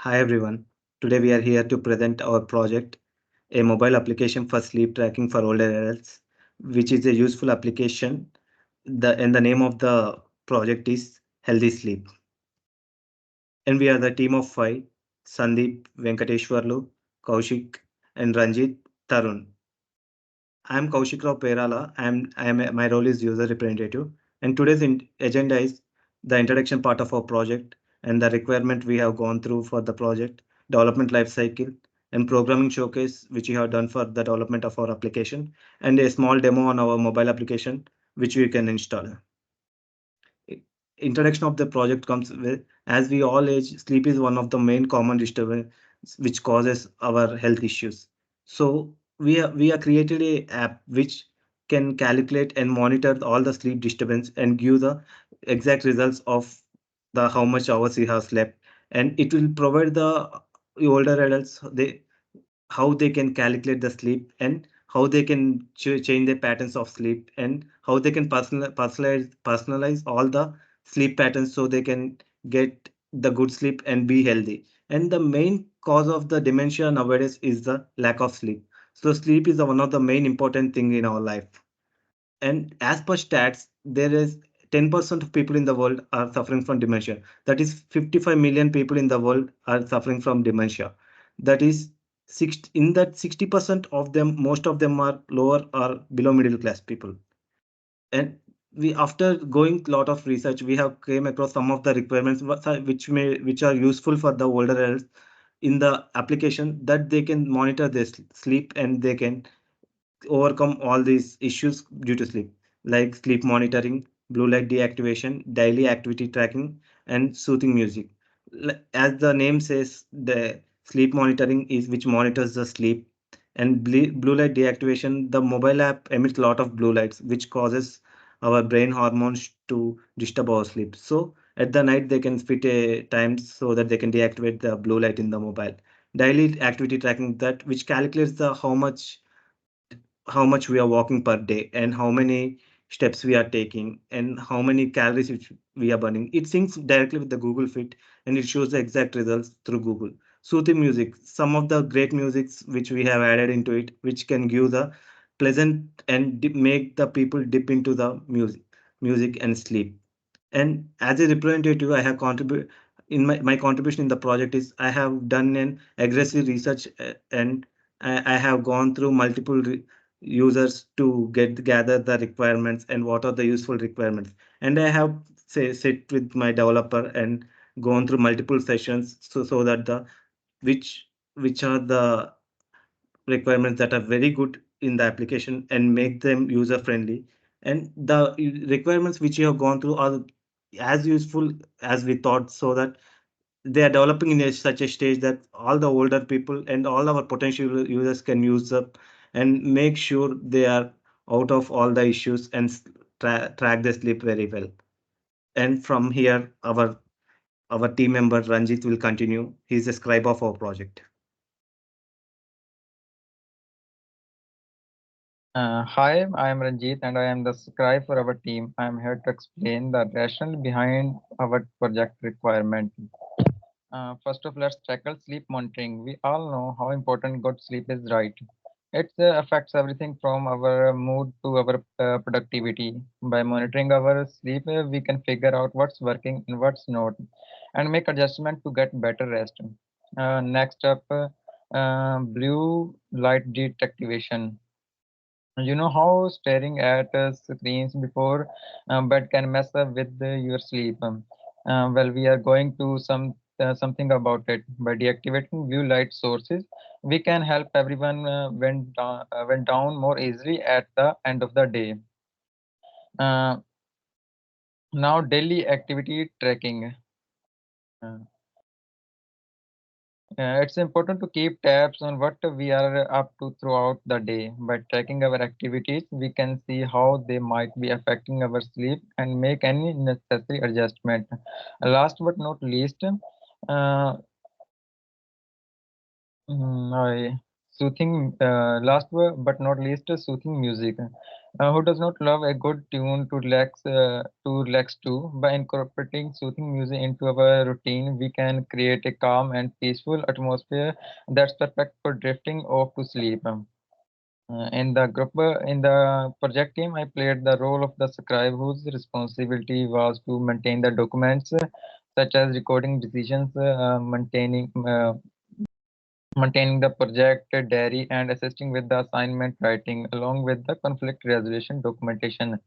Hi everyone. Today we are here to present our project, a mobile application for sleep tracking for older adults, which is a useful application. The name of the project is Healthy Sleep. And we are the team of five: Sandeep, Venkateshwarlu, Kaushik, and Ranjit Tarun. I am Kaushik Rao Perala. My role is user representative. And today's agenda is the introduction part of our project and the requirement we have gone through for the project, development life cycle, and programming showcase, which we have done for the development of our application, and a small demo on our mobile application, which we can install. Introduction of the project comes with, as we all age, sleep is one of the main common disturbance which causes our health issues. So we are created a app which can calculate and monitor all the sleep disturbance and give the exact results of the how much hours you have slept, and it will provide the older adults how they can calculate the sleep and how they can change their patterns of sleep and how they can personalize all the sleep patterns so they can get the good sleep and be healthy. And the main cause of the dementia nowadays is the lack of sleep. So sleep is one of the main important thing in our life. And as per stats, there is 10% of people in the world are suffering from dementia. That is 55 million people in the world are suffering from dementia. That is in that 60% of them, most of them are lower or below middle class people. And we, after going lot of research, we have came across some of the requirements which are useful for the older adults in the application, that they can monitor their sleep and they can overcome all these issues due to sleep, like sleep monitoring, blue light deactivation, daily activity tracking, and soothing music. As the name says, the sleep monitoring is which monitors the sleep, and blue light deactivation, the mobile app emits a lot of blue lights, which causes our brain hormones to disturb our sleep. So at the night, they can fit a time so that they can deactivate the blue light in the mobile. Daily activity tracking, that which calculates the how much we are walking per day and how many steps we are taking and how many calories which we are burning. It syncs directly with the Google Fit and it shows the exact results through Google. Soothing music, some of the great musics which we have added into it, which can give the pleasant and make the people dip into the music and sleep. And as a representative, I have contributed in my contribution in the project is I have done an aggressive research, and I have gone through multiple users to gather the requirements and what are the useful requirements. And I have sit with my developer and gone through multiple sessions so that the which which are the requirements that are very good in the application and make them user friendly, and the requirements which you have gone through are as useful as we thought, so that they are developing in such a stage that all the older people and all our potential users can use them and make sure they are out of all the issues and track their sleep very well. And from here, our team member Ranjit will continue. He's a scribe of our project. Hi, I am Ranjit and I am the scribe for our team. I am here to explain the rationale behind our project requirement. First of all, let's tackle sleep monitoring. We all know how important good sleep is, right? It affects everything from our mood to our productivity. By monitoring our sleep, we can figure out what's working and what's not, and make adjustment to get better rest. Next up, blue light deactivation. You know how staring at screens before bed can mess up with your sleep. Well, we are going to something about it. By deactivating blue light sources, we can help everyone went down more easily at the end of the day. Uh, Now, daily activity tracking. Uh, it's important to keep tabs on what we are up to throughout the day. By tracking our activities, we can see how they might be affecting our sleep and make any necessary adjustment. Last but not least, uh, mm, I, Soothing, but not least, soothing music. Who does not love a good tune to relax to? By incorporating soothing music into our routine, we can create a calm and peaceful atmosphere that's perfect for drifting off to sleep. In the project team, I played the role of the scribe whose responsibility was to maintain the documents, such as recording decisions, maintaining the project diary, and assisting with the assignment writing, along with the conflict resolution documentation.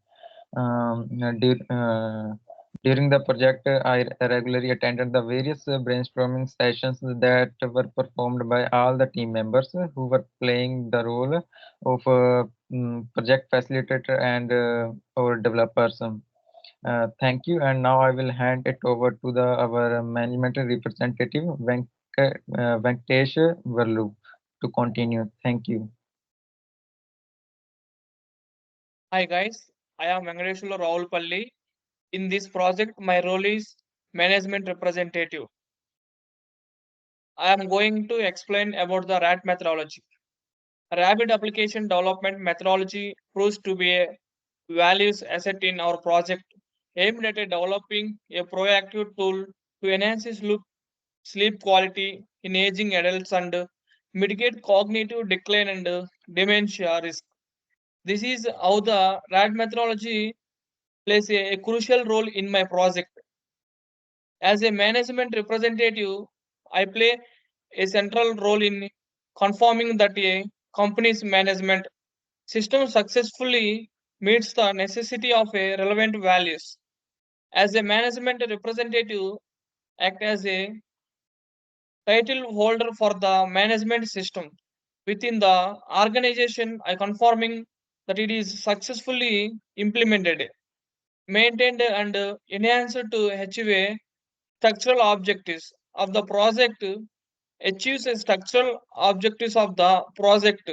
Um, uh, dur- uh, During the project, I regularly attended the various brainstorming sessions that were performed by all the team members who were playing the role of project facilitator and or developers. Thank you, and now I will hand it over to our management representative, Venkatesh Verlu, to continue. Thank you. Hi guys, I am Venkateshwara Raulpalli. In this project, my role is management representative. I am going to explain about the RAT methodology. Rapid application development methodology proves to be a values asset in our project, aimed at developing a proactive tool to enhance sleep quality in aging adults and mitigate cognitive decline and dementia risk. This is how the RAT methodology plays a crucial role in my project. As a management representative, I play a central role in confirming that a company's management system successfully meets the necessity of a relevant values. As a management representative, act as a title holder for the management system within the organization. I confirming that it is successfully implemented, maintained, and enhanced to achieve a structural objectives of the project, achieves the structural objectives of the project.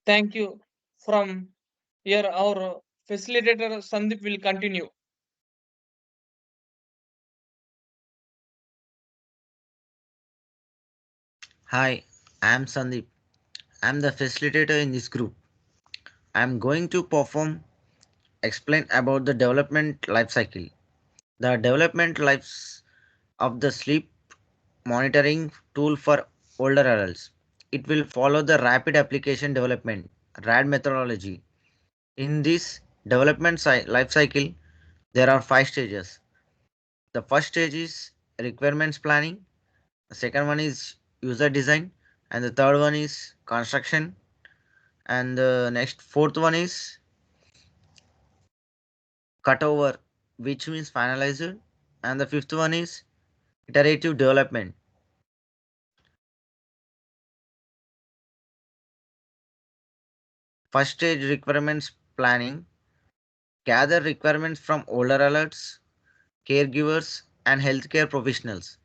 Thank you. From here, our facilitator Sandeep will continue. Hi, I'm Sandeep. I'm the facilitator in this group. I'm going to explain about the development life cycle. The development lives of the sleep monitoring tool for older adults. It will follow the rapid application development RAD methodology. In this life cycle, there are 5 stages. The first stage is requirements planning. The second one is user design, and the third one is construction, and the next fourth one is cutover, which means finalized, and the fifth one is iterative development. First stage requirements planning, gather requirements from older alerts, caregivers, and healthcare professionals.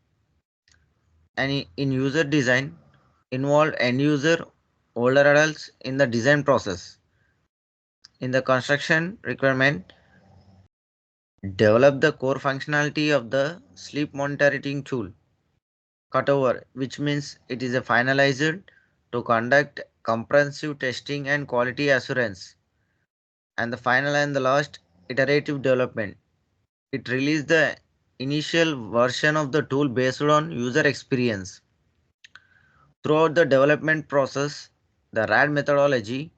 And in user design, involve end user, older adults in the design process. In the construction requirement, develop the core functionality of the sleep monitoring tool. Cutover, which means it is a finalized to conduct comprehensive testing and quality assurance. And the final and the last, iterative development. It released the initial version of the tool based on user experience. Throughout the development process, the RAD methodology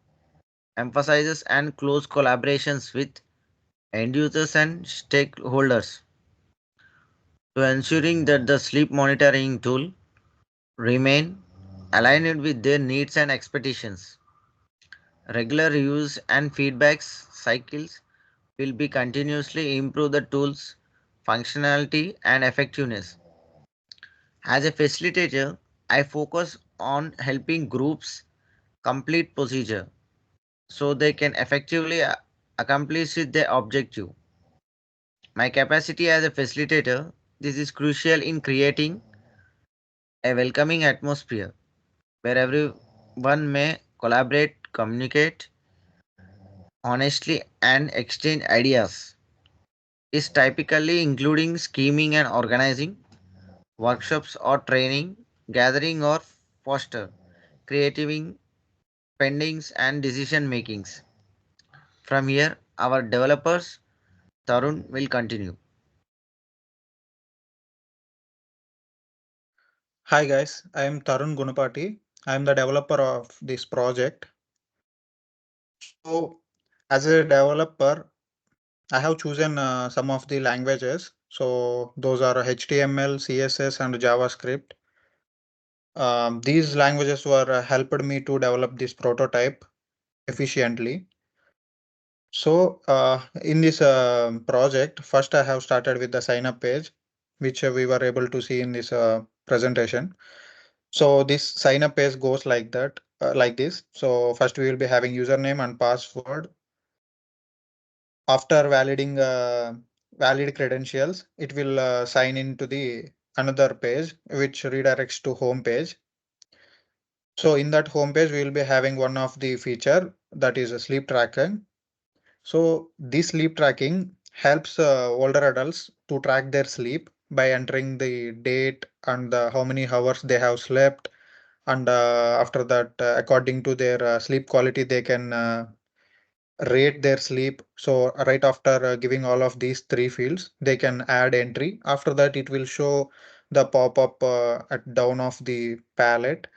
emphasizes and close collaborations with end users and stakeholders to ensuring that the sleep monitoring tool remain aligned with their needs and expectations. Regular reviews and feedbacks cycles will be continuously improve the tool's functionality and effectiveness. As a facilitator, I focus on helping groups complete procedure so they can effectively accomplish their objective. My capacity as a facilitator, this is crucial in creating a welcoming atmosphere where everyone may collaborate, communicate, honestly, and exchange ideas is typically including scheming and organizing, workshops or training, gathering or foster, creating pendings and decision makings. From here, our developers Tarun will continue. Hi guys, I am Tarun Gunapati. I am the developer of this project. So, as a developer, I have chosen some of the languages. So, those are HTML, CSS, and JavaScript. These languages were helped me to develop this prototype efficiently. So, in this project, first I have started with the sign up page, which we were able to see in this presentation. So this sign up page goes like that, like this. So first we will be having username and password. After valid credentials, it will sign into the another page, which redirects to home page. So in that home page, we will be having one of the feature that is a sleep tracking. So this sleep tracking helps older adults to track their sleep by entering the date and how many hours they have slept, and after that according to their sleep quality they can rate their sleep. So right after giving all of these three fields they can add entry. After that it will show the pop-up at down of the palette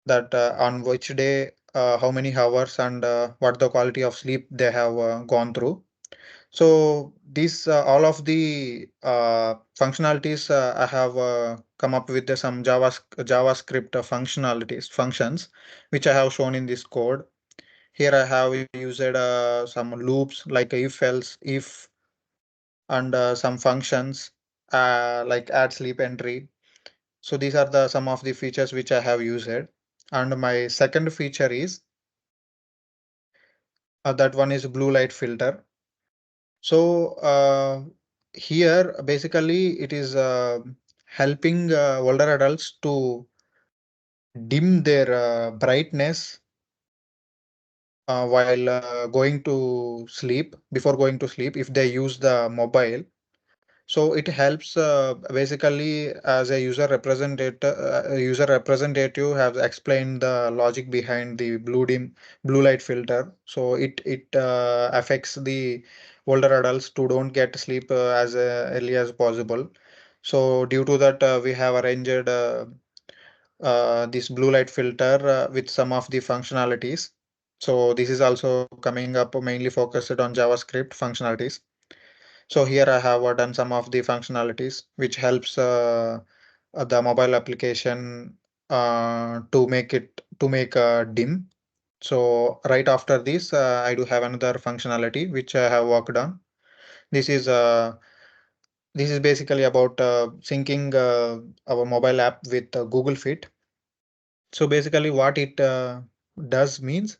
that on which day how many hours and what the quality of sleep they have gone through. So these all of the functionalities I have come up with some JavaScript functionalities functions which I have shown in this code. Here I have used some loops like if else if and some functions like add sleep entry. So these are the some of the features which I have used. And my second feature is that one is blue light filter. So here basically it is helping older adults to dim their brightness while going to sleep, before going to sleep if they use the mobile. So it helps basically as a user representative have explained the logic behind the blue light filter. So it affects the older adults to don't get sleep as early as possible. So due to that, we have arranged this blue light filter with some of the functionalities. So this is also coming up mainly focused on JavaScript functionalities. So here I have done some of the functionalities which helps the mobile application to make dim. So right after this, I do have another functionality which I have worked on. This is uh, this is basically about syncing our mobile app with Google Fit. So basically, what it does means,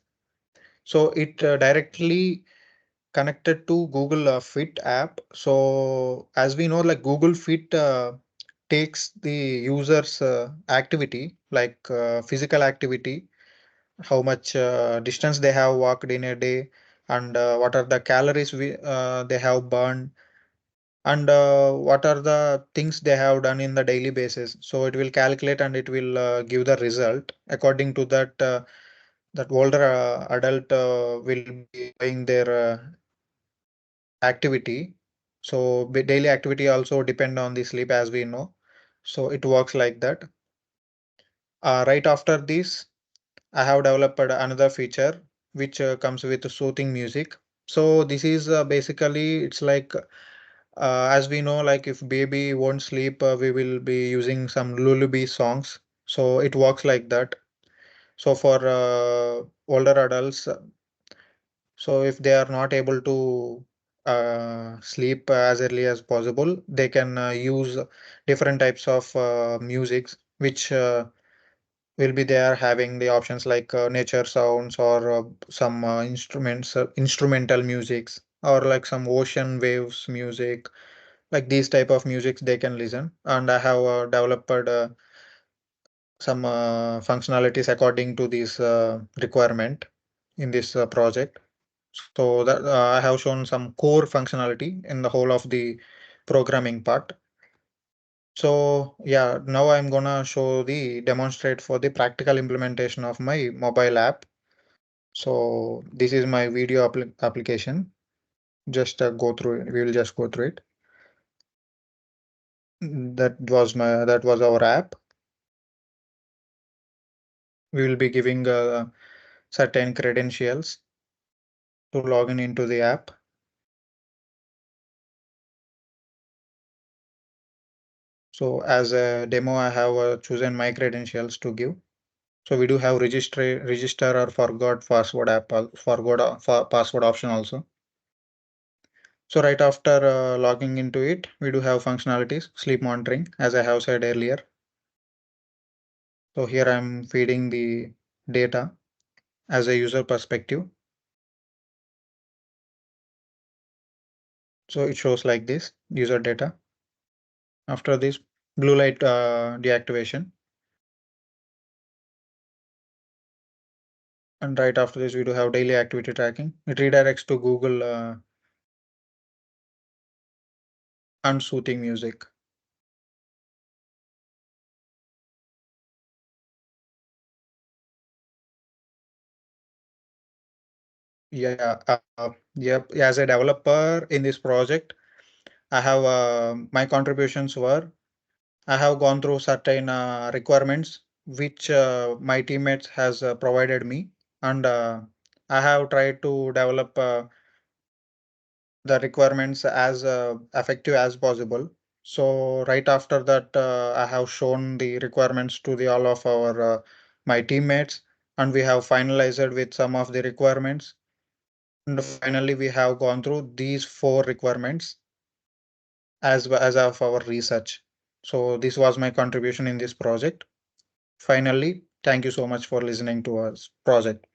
so it directly connected to Google Fit app. So as we know, like Google Fit takes the user's activity, like physical activity, how much distance they have walked in a day, and what are the calories they have burned, and what are the things they have done in the daily basis. So it will calculate and it will give the result according to that. That older adult will be doing their activity. So daily activity also depend on the sleep as we know. So it works like that. Right after this, I have developed another feature which comes with soothing music. So this is basically it's like as we know, like if baby won't sleep, we will be using some lullaby songs. So it works like that. So for older adults, so if they are not able to sleep as early as possible, they can use different types of musics which will be there having the options like nature sounds or some instrumental musics or like some ocean waves music, like these type of musics they can listen. And I have developed some functionalities according to this requirement in this project. So that I have shown some core functionality in the whole of the programming part. So yeah, now I'm gonna show the demonstrate for the practical implementation of my mobile app. So this is my video application. Just go through it. We will just go through it. That was our app. We will be giving certain credentials to log in into the app. So as a demo, I have chosen my credentials to give. So we do have register or forgot password password option also. So right after logging into it, we do have functionalities, sleep monitoring, as I have said earlier. So here I'm feeding the data as a user perspective. So it shows like this user data. After this blue light deactivation. And right after this, we do have daily activity tracking. It redirects to Google and soothing music. Yeah, yep. As a developer in this project, I have my contributions were I have gone through certain requirements which my teammates has provided me, and I have tried to develop the requirements as effective as possible. So right after that, I have shown the requirements to the all of our my teammates, and we have finalized with some of the requirements. And finally, we have gone through these four requirements as of our research. So this was my contribution in this project. Finally, thank you so much for listening to our project.